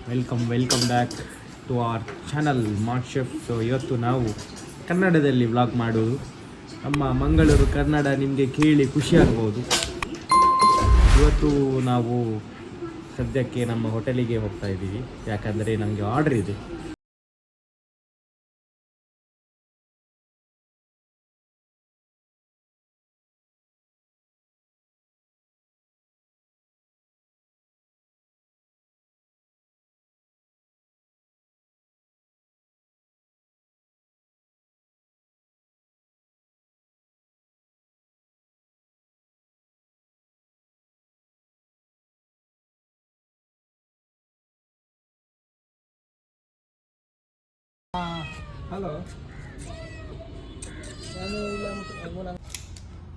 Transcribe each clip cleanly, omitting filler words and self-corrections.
Welcome back to our channel mart chef. So ಇವತ್ತು ನಾವು ಕನ್ನಡದಲ್ಲಿ ವ್ಲಾಗ್ ಮಾಡೋದು. ನಮ್ಮ ಮಂಗಳೂರು ಕನ್ನಡ ನಿಮಗೆ ಕೇಳಿ ಖುಷಿಯಾಗ್ಬೋದು. ಇವತ್ತು ನಾವು ಸದ್ಯಕ್ಕೆ ನಮ್ಮ ಹೋಟೆಲಿಗೆ ಹೋಗ್ತಾ ಇದ್ದೀವಿ, ಯಾಕಂದರೆ ನಮಗೆ ಆರ್ಡ್ರ್ ಇದೆ. ಹಲೋ,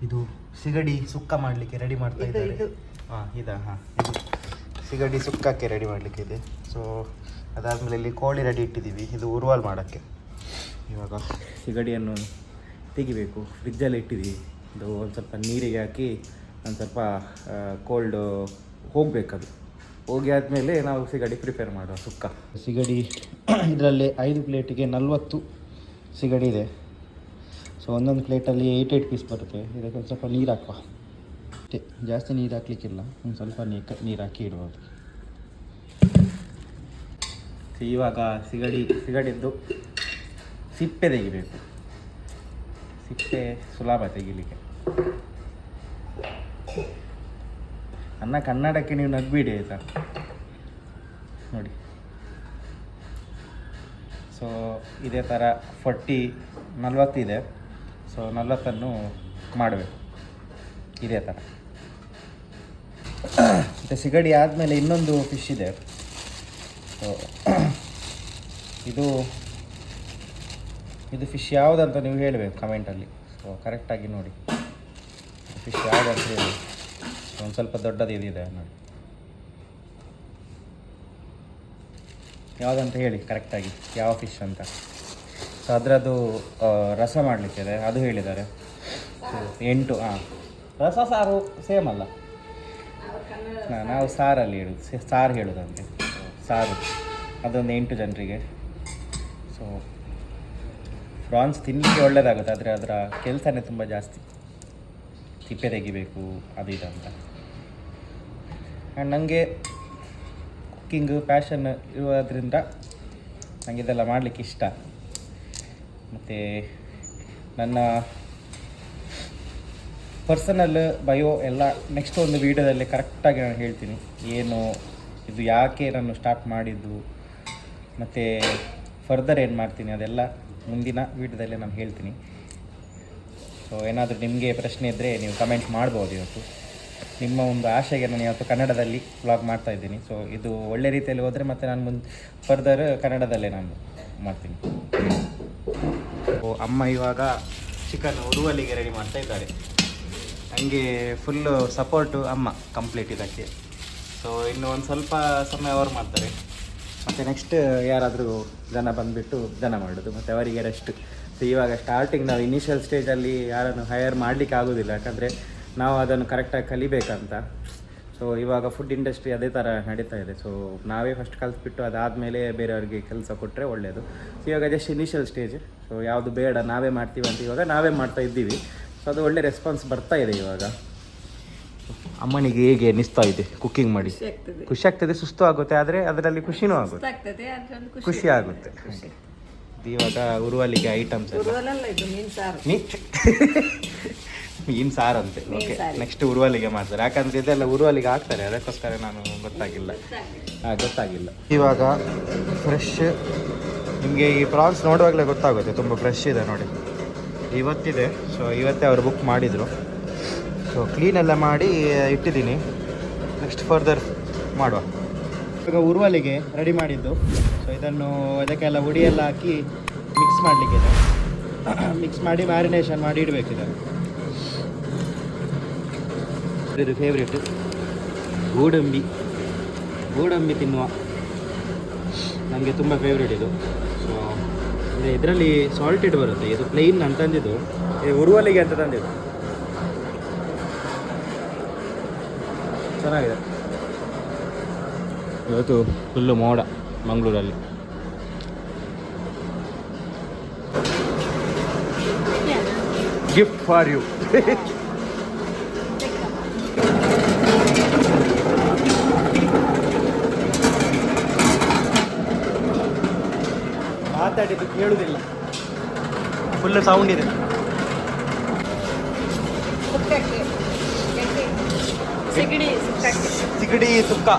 ಇದು ಸಿಗಡಿ ಸುಕ್ಕ ಮಾಡಲಿಕ್ಕೆ ರೆಡಿ ಮಾಡ್ತಾ ಇದ್ದಾರೆ. ಇದು ಸಿಗಡಿ ಸುಕ್ಕಕ್ಕೆ ರೆಡಿ ಮಾಡಲಿಕ್ಕೆ ಇದೆ. ಸೊ ಅದಾದಮೇಲೆ ಇಲ್ಲಿ ಕೋಳಿ ರೆಡಿ ಇಟ್ಟಿದ್ದೀವಿ, ಇದು ಉರುವಲ್ ಮಾಡೋಕ್ಕೆ. ಇವಾಗ ಸಿಗಡಿಯನ್ನು ತೆಗಿಬೇಕು, ಫ್ರಿಜ್ಜಲ್ಲಿ ಇಟ್ಟಿದ್ದೀವಿ. ಇದು ಒಂದು ಸ್ವಲ್ಪ ನೀರಿಗೆ ಹಾಕಿ ಒಂದು ಸ್ವಲ್ಪ ಕೋಲ್ಡ್ ಹೋಗಬೇಕದು. ಹೋಗಿ ಆದಮೇಲೆ ನಾವು ಸಿಗಡಿ ಪ್ರಿಪೇರ್ ಮಾಡುವ ಸುಕ್ಕ. ಸಿಗಡಿ ಇದರಲ್ಲಿ 5 ಪ್ಲೇಟಿಗೆ 40 ಸಿಗಡಿ ಇದೆ. ಸೊ ಒಂದೊಂದು ಪ್ಲೇಟಲ್ಲಿ 8 ಪೀಸ್ ಬರುತ್ತೆ. ಇದಕ್ಕೆ ಒಂದು ಸ್ವಲ್ಪ ನೀರು ಹಾಕುವ ಅಷ್ಟೇ, ಜಾಸ್ತಿ ನೀರು ಹಾಕ್ಲಿಕ್ಕಿಲ್ಲ, ಒಂದು ಸ್ವಲ್ಪ ನೀರು ಹಾಕಿ ಇಡ್ಬೋದು. ಇವಾಗ ಸಿಗಡಿದ್ದು ಸಿಪ್ಪೆ ತೆಗಿಬೇಕು. ಸಿಪ್ಪೆ ಸುಲಭ ತೆಗಿಲಿಕ್ಕೆ. ನನ್ನ ಕನ್ನಡಕ್ಕೆ ನೀವು ನಗ್ಬಿಡಿ ಆಯಿತಾ, ನೋಡಿ. ಸೊ ಇದೇ ಥರ 40 ಇದೆ. ಸೊ 40 ಮಾಡಬೇಕು ಇದೇ ಥರ. ಮತ್ತು ಸಿಗಡಿ ಆದಮೇಲೆ ಇನ್ನೊಂದು ಫಿಶ್ ಇದೆ. ಸೊ ಇದು ಫಿಶ್ ಯಾವುದಂತ ನೀವು ಹೇಳಬೇಕು ಕಮೆಂಟಲ್ಲಿ. ಸೊ ಕರೆಕ್ಟಾಗಿ ನೋಡಿ ಫಿಶ್ ಯಾವುದಂತ ಹೇಳಿ. ಒಂದು ಸ್ವಲ್ಪ ದೊಡ್ಡದು ಇದಿದೆ ನೋಡಿ, ಯಾವುದಂತ ಹೇಳಿ ಕರೆಕ್ಟಾಗಿ, ಯಾವ ಫಿಶ್ ಅಂತ. ಸೊ ಅದರದ್ದು ರಸ ಮಾಡಲಿಕ್ಕಿದೆ, ಅದು ಹೇಳಿದ್ದಾರೆ. 8 ರಸ ಸಾರು ಸೇಮ್ ಅಲ್ಲ, ನಾವು ಸಾರಲ್ಲಿ ಹೇಳೋದು, ಸಾರು ಹೇಳೋದಂತೆ. ಸಾರು ಅದೊಂದು 8 ಜನರಿಗೆ. ಸೊ ಪ್ರಾನ್ಸ್ ತಿನ್ನಲಿಕ್ಕೆ ಒಳ್ಳೆಯದಾಗುತ್ತೆ, ಆದರೆ ಅದರ ಕೆಲಸನೇ ತುಂಬ ಜಾಸ್ತಿ. ತಿಪ್ಪೆ ತೆಗಿಬೇಕು ಅದು ಇದಂತ. ಆ್ಯಂಡ್ ನನಗೆ ಕುಕ್ಕಿಂಗ್ ಪ್ಯಾಷನ್ ಇರೋದ್ರಿಂದ ನನಗೆ ಇದೆಲ್ಲ ಮಾಡಲಿಕ್ಕೆ ಇಷ್ಟ. ಮತ್ತು ನನ್ನ ಪರ್ಸನಲ್ ಬಯೋ ಎಲ್ಲ ನೆಕ್ಸ್ಟ್ ಒಂದು ವೀಡಿಯೋದಲ್ಲಿ ಕರೆಕ್ಟಾಗಿ ನಾನು ಹೇಳ್ತೀನಿ, ಏನು ಇದು ಯಾಕೆ ನಾನು ಸ್ಟಾರ್ಟ್ ಮಾಡಿದ್ದು ಮತ್ತು ಫರ್ದರ್ ಏನು ಮಾಡ್ತೀನಿ ಅದೆಲ್ಲ ಮುಂದಿನ ವೀಡಿಯೋದಲ್ಲಿ ನಾನು ಹೇಳ್ತೀನಿ. ಸೊ ಏನಾದರೂ ನಿಮಗೆ ಪ್ರಶ್ನೆ ಇದ್ದರೆ ನೀವು ಕಮೆಂಟ್ ಮಾಡ್ಬೋದು. ಇವತ್ತು ನಿಮ್ಮ ಒಂದು ಆಶೆಗೆ ನಾನು ಇವತ್ತು ಕನ್ನಡದಲ್ಲಿ ವ್ಲಾಗ್ ಮಾಡ್ತಾಯಿದ್ದೀನಿ. ಸೊ ಇದು ಒಳ್ಳೆ ರೀತಿಯಲ್ಲಿ ಹೋದರೆ ಮತ್ತು ನಾನು ಫರ್ದರ್ ಕನ್ನಡದಲ್ಲೇ ನಾನು ಮಾಡ್ತೀನಿ. ಅಮ್ಮ ಇವಾಗ ಚಿಕನ್ ಉರುವಲಿಗೆ ರೆಡಿ ಮಾಡ್ತಾ ಇದ್ದಾರೆ. ನನಗೆ ಫುಲ್ಲು ಸಪೋರ್ಟು ಅಮ್ಮ ಕಂಪ್ಲೀಟ್ ಇದಕ್ಕೆ. ಸೊ ಇನ್ನು ಒಂದು ಸ್ವಲ್ಪ ಸಮಯ ಅವರು ಮಾಡ್ತಾರೆ, ಮತ್ತು ನೆಕ್ಸ್ಟ್ ಯಾರಾದರೂ ಜನ ಬಂದುಬಿಟ್ಟು ಜನ ಮಾಡೋದು, ಮತ್ತು ಅವರಿಗೆ ರೆಸ್ಟ್. ಸೊ ಇವಾಗ ಸ್ಟಾರ್ಟಿಂಗ್ ನಾವು ಇನಿಷಿಯಲ್ ಸ್ಟೇಜಲ್ಲಿ ಯಾರನ್ನು ಹೈಯರ್ ಮಾಡಲಿಕ್ಕೆ ಆಗೋದಿಲ್ಲ, ಯಾಕಂದರೆ ನಾವು ಅದನ್ನು ಕರೆಕ್ಟಾಗಿ ಕಲಿಬೇಕಂತ. ಸೊ ಇವಾಗ ಫುಡ್ ಇಂಡಸ್ಟ್ರಿ ಅದೇ ಥರ ನಡೀತಾ ಇದೆ. ಸೊ ನಾವೇ ಫಸ್ಟ್ ಕಲಿಸ್ಬಿಟ್ಟು ಅದಾದಮೇಲೆ ಬೇರೆಯವ್ರಿಗೆ ಕೆಲಸ ಕೊಟ್ಟರೆ ಒಳ್ಳೆಯದು. ಸೊ ಇವಾಗ ಜಸ್ಟ್ ಇನಿಷಿಯಲ್ ಸ್ಟೇಜ್. ಸೊ ಯಾವುದು ಬೇಡ ನಾವೇ ಮಾಡ್ತೀವಿ ಅಂತ ಇವಾಗ ನಾವೇ ಮಾಡ್ತಾ ಇದ್ದೀವಿ. ಸೊ ಅದು ಒಳ್ಳೆ ರೆಸ್ಪಾನ್ಸ್ ಬರ್ತಾ ಇದೆ ಇವಾಗ. ಅಮ್ಮನಿಗೆ ಹೇಗೆ ಅನ್ನಿಸ್ತಾ ಇದೆ ಕುಕ್ಕಿಂಗ್ ಮಾಡಿ? ಖುಷಿ ಆಗ್ತದೆ, ಸುಸ್ತು ಆಗುತ್ತೆ, ಆದರೆ ಅದರಲ್ಲಿ ಖುಷಿನೂ ಆಗುತ್ತೆ, ಖುಷಿ ಆಗುತ್ತೆ. ಇವಾಗ ಉರುವಲಿಗೆ ಐಟಮ್ಸ್ ಮೀನು ಸಾರಂತೆ. ಓಕೆ, ನೆಕ್ಸ್ಟ್ ಉರುವಲಿಗೆ ಮಾಡ್ತಾರೆ, ಯಾಕಂದರೆ ಇದೆಲ್ಲ ಉರುವಲಿಗೆ ಹಾಕ್ತಾರೆ, ಅದಕ್ಕೋಸ್ಕರ ನಾನು ಗೊತ್ತಾಗಿಲ್ಲ. ಇವಾಗ ಫ್ರೆಶ್ ನಿಮಗೆ ಈ ಪ್ರಾನ್ಸ್ ನೋಡುವಾಗಲೇ ಗೊತ್ತಾಗುತ್ತೆ, ತುಂಬ ಫ್ರೆಶ್ ಇದೆ ನೋಡಿ. ಇವತ್ತಿದೆ. ಸೊ ಇವತ್ತೇ ಅವರು ಬುಕ್ ಮಾಡಿದರು. ಸೊ ಕ್ಲೀನೆಲ್ಲ ಮಾಡಿ ಇಟ್ಟಿದ್ದೀನಿ, ನೆಕ್ಸ್ಟ್ ಫರ್ದರ್ ಮಾಡುವ. ಇವಾಗ ಉರುವಲಿಗೆ ರೆಡಿ ಮಾಡಿದ್ದು. ಸೊ ಇದನ್ನು ಇದಕ್ಕೆಲ್ಲ ಹುಡಿಯೆಲ್ಲ ಹಾಕಿ ಮಿಕ್ಸ್ ಮಾಡಲಿಕ್ಕಿದೆ. ಮಿಕ್ಸ್ ಮಾಡಿ ಮ್ಯಾರಿನೇಷನ್ ಮಾಡಿ ಇಡಬೇಕಿದೆ. ಇದು ಫೇವ್ರೇಟು ಗೋಡಂಬಿ ತಿನ್ನುವ ನನಗೆ ತುಂಬ ಫೇವ್ರೇಟ್ ಇದು. ಸೊ ಅಂದರೆ ಇದರಲ್ಲಿ ಸಾಲ್ಟೆಡ್ ಬರುತ್ತೆ, ಇದು ಪ್ಲೈನ್ ಅಂತ ತಂದಿದ್ದು, ಉರುವಲಿಗೆ ಅಂತ ತಂದಿದ್ದು. ಚೆನ್ನಾಗಿದೆ. ಇವತ್ತು ಫುಲ್ಲು ಮೋಡ ಮಂಗಳೂರಲ್ಲಿ. Gift for you. ಮಾತಾಡಿದ್ದು ಕೇಳುವುದಿಲ್ಲ, ಫುಲ್ ಸೌಂಡ್ ಇದೆ. ಸಿಗಡಿ ಸುಕ್ಕ.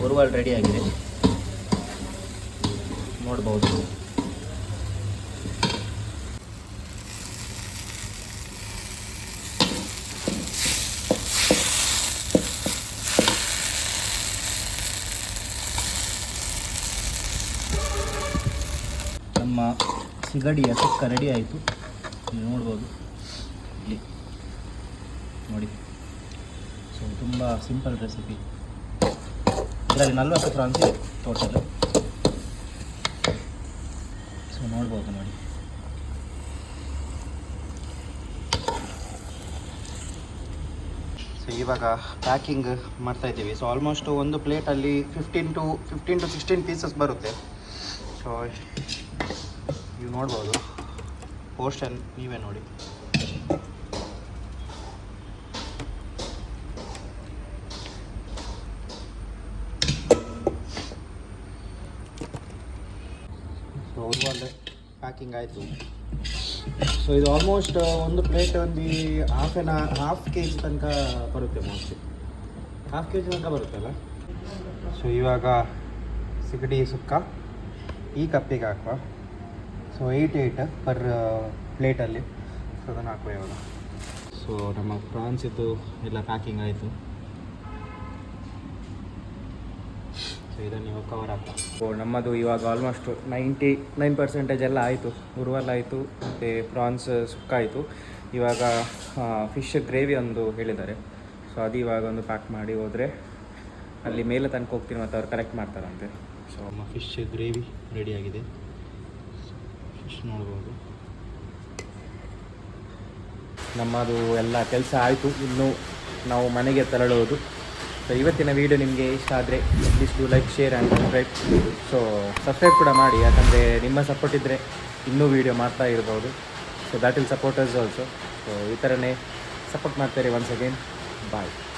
ಉರುವಲ್ ರೆಡಿ ಆಗಿದೆ, ನೋಡ್ಬೋದು. ನಮ್ಮ ಸಿಗಡಿಯ ಸುಕ್ಕ ರೆಡಿ ಆಯಿತು, ನೀವು ನೋಡ್ಬೋದು ಇಲ್ಲಿ ನೋಡಿ. ಸೊ ತುಂಬ ಸಿಂಪಲ್ ರೆಸಿಪಿ. ಇದರಲ್ಲಿ 40 ಪ್ರಾನ್ಸ್ ಇದೆ ಟೋಟಲ್. ಸೊ ನೋಡ್ಬೋದು ನೋಡಿ. ಸೊ ಇವಾಗ ಪ್ಯಾಕಿಂಗ್ ಮಾಡ್ತಾಯಿದ್ದೀವಿ. ಸೊ ಆಲ್ಮೋಸ್ಟ್ ಒಂದು ಪ್ಲೇಟಲ್ಲಿ 15 to 16 ಪೀಸಸ್ ಬರುತ್ತೆ. ಸೊ ನೀವು ನೋಡ್ಬೋದು, ಪೋರ್ಷನ್ ನೀವೇ ನೋಡಿ. ಸೊ ಒಂದು ಪ್ಯಾಕಿಂಗ್ ಆಯಿತು. ಸೊ ಇದು ಆಲ್ಮೋಸ್ಟ್ ಒಂದು ಪ್ಲೇಟ್ ಒಂದು ಹಾಫ್ kg ತನಕ ಬರುತ್ತೆ, ಮೋಸ್ಟ್ಲಿ ಹಾಫ್ kg ತನಕ ಬರುತ್ತಲ್ಲ. ಸೊ ಇವಾಗ ಸಿಗಡಿ ಸುಕ್ಕ ಈ ಕಪ್ಪಿಗೆ ಹಾಕುವ. So 8 per ಪ್ಲೇಟಲ್ಲಿ. ಸೊ ಅದನ್ನು ಹಾಕುವ ಇವಾಗ. ಸೊ ನಮ್ಮ ಪ್ರಾನ್ಸ್ ಇದು ಎಲ್ಲ ಪ್ಯಾಕಿಂಗ್ ಆಯಿತು. ಸೊ ಇದನ್ನು ಇವಾಗ ಕವರ್ ಹಾಕುವ. ಸೊ ನಮ್ಮದು ಇವಾಗ ಆಲ್ಮೋಸ್ಟ್ 99% ಎಲ್ಲ ಆಯಿತು. ಉರುವಲ್ ಆಯಿತು ಮತ್ತು ಪ್ರಾನ್ಸ್ ಸುಕ್ಕ ಆಯಿತು. ಇವಾಗ ಫಿಶ್ ಗ್ರೇವಿ ಒಂದು ಹೇಳಿದ್ದಾರೆ. ಸೊ ಅದು ಇವಾಗ ಒಂದು ಪ್ಯಾಕ್ ಮಾಡಿ ಹೋದರೆ ಅಲ್ಲಿ ಮೇಲೆ ತನಕ ಹೋಗ್ತೀನಿ, ಮತ್ತು ಅವ್ರು ಕರೆಕ್ಟ್ ಮಾಡ್ತಾರಂತೆ. ಸೊ ನಮ್ಮ ಫಿಶ್ ಗ್ರೇವಿ ರೆಡಿಯಾಗಿದೆ, ಫಿಶ್ ನೋಡ್ಬೋದು. ನಮ್ಮದು ಎಲ್ಲ ಕೆಲಸ ಆಯಿತು, ಇನ್ನು ನಾವು ಮನೆಗೆ ತೆರಳುವುದು. ಸೊ ಇವತ್ತಿನ ವೀಡಿಯೋ ನಿಮಗೆ ಇಷ್ಟ ಆದರೆ please do like, share and subscribe. So subscribe ಕೂಡ ಮಾಡಿ, ಯಾಕಂದರೆ ನಿಮ್ಮ ಸಪೋರ್ಟ್ ಇದ್ದರೆ ಇನ್ನೂ ವೀಡಿಯೋ ಮಾಡ್ತಾ ಇರ್ಬೋದು. So that will support us also. So ಈ ಥರನೇ ಸಪೋರ್ಟ್ ಮಾಡ್ತಾರೆ. ಒನ್ಸ್ ಅಗೇನ್ ಬಾಯ್.